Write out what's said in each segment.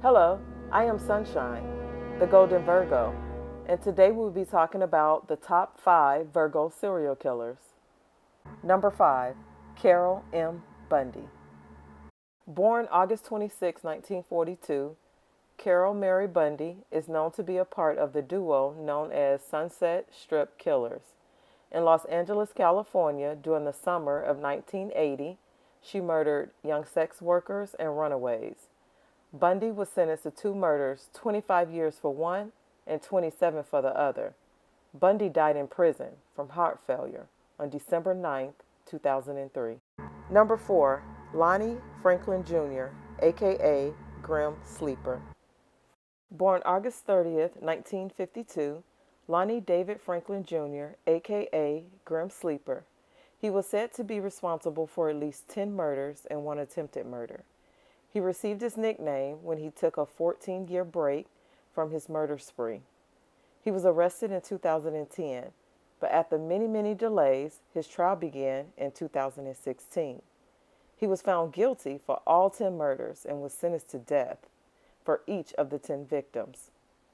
Hello, I am Sunshine, the Golden Virgo, and today we'll be talking about the top 5 Virgo serial killers. Number 5, Carol M. Bundy. Born August 26, 1942, Carol Mary Bundy is known to be a part of the duo known as Sunset Strip Killers. In Los Angeles, California, during the summer of 1980, she murdered young sex workers and runaways. Bundy was sentenced to 2 murders, 25 years for one and 27 for the other. Bundy died in prison from heart failure on December 9, 2003. Number 4, Lonnie Franklin Jr., aka Grim Sleeper. Born August 30th, 1952, Lonnie David Franklin Jr., aka Grim Sleeper. He was said to be responsible for at least 10 murders and one attempted murder. He received his nickname when he took a 14-year break from his murder spree. He was arrested in 2010, but after many delays, his trial began in 2016. He was found guilty for all 10 murders and was sentenced to death for each of the 10 victims.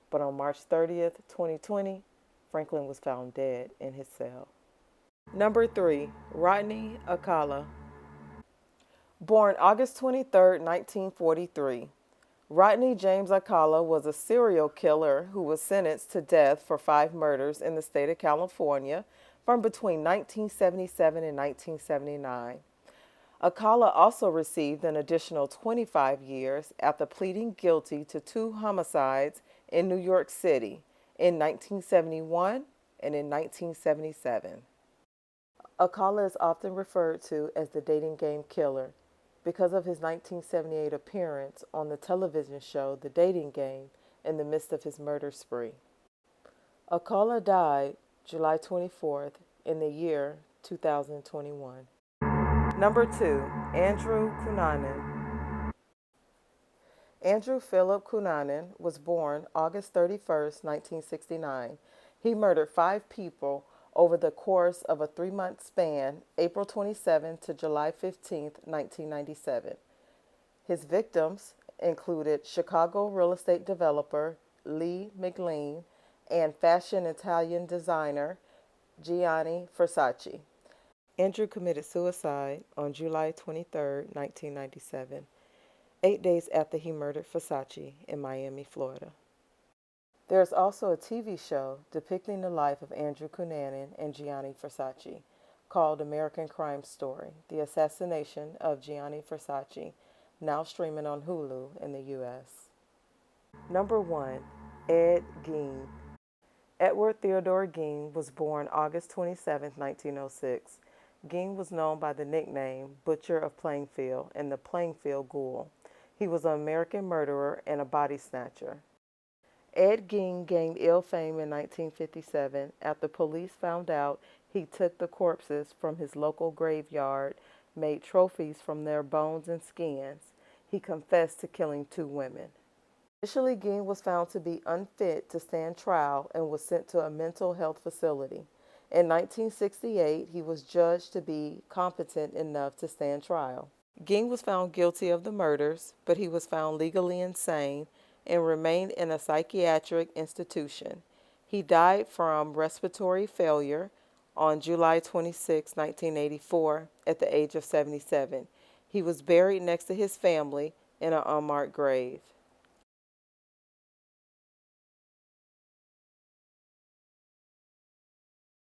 But on March 30th, 2020, Franklin was found dead in his cell. Number 3, Rodney Alcala. Born August 23, 1943, Rodney James Alcala was a serial killer who was sentenced to death for 5 murders in the state of California from between 1977 and 1979. Alcala also received an additional 25 years after pleading guilty to 2 homicides in New York City in 1971 and in 1977. Alcala is often referred to as the dating game killer because of his 1978 appearance on the television show The Dating Game in the midst of his murder spree. Alcala died July 24th in the year 2021. Number 2, Andrew Cunanan. Andrew Philip Cunanan was born August 31st, 1969. He murdered 5 people over the course of a 3-month span, April 27 to July 15, 1997. His victims included Chicago real estate developer Lee McLean and fashion Italian designer Gianni Versace. Andrew committed suicide on July 23, 1997, 8 days after he murdered Versace in Miami, Florida. There is also a TV show depicting the life of Andrew Cunanan and Gianni Versace called American Crime Story: The Assassination of Gianni Versace, now streaming on Hulu in the U.S. Number 1, Ed Gein. Edward Theodore Gein was born August 27, 1906. Gein was known by the nickname Butcher of Plainfield and the Plainfield Ghoul. He was an American murderer and a body snatcher. Ed Gein gained ill fame in 1957 after police found out he took the corpses from his local graveyard, made trophies from their bones and skins. He confessed to killing 2 women. Initially, Gein was found to be unfit to stand trial and was sent to a mental health facility. In 1968, he was judged to be competent enough to stand trial. Gein was found guilty of the murders, but he was found legally insane and remained in a psychiatric institution. He died from respiratory failure on July 26, 1984, at the age of 77. He was buried next to his family in an unmarked grave.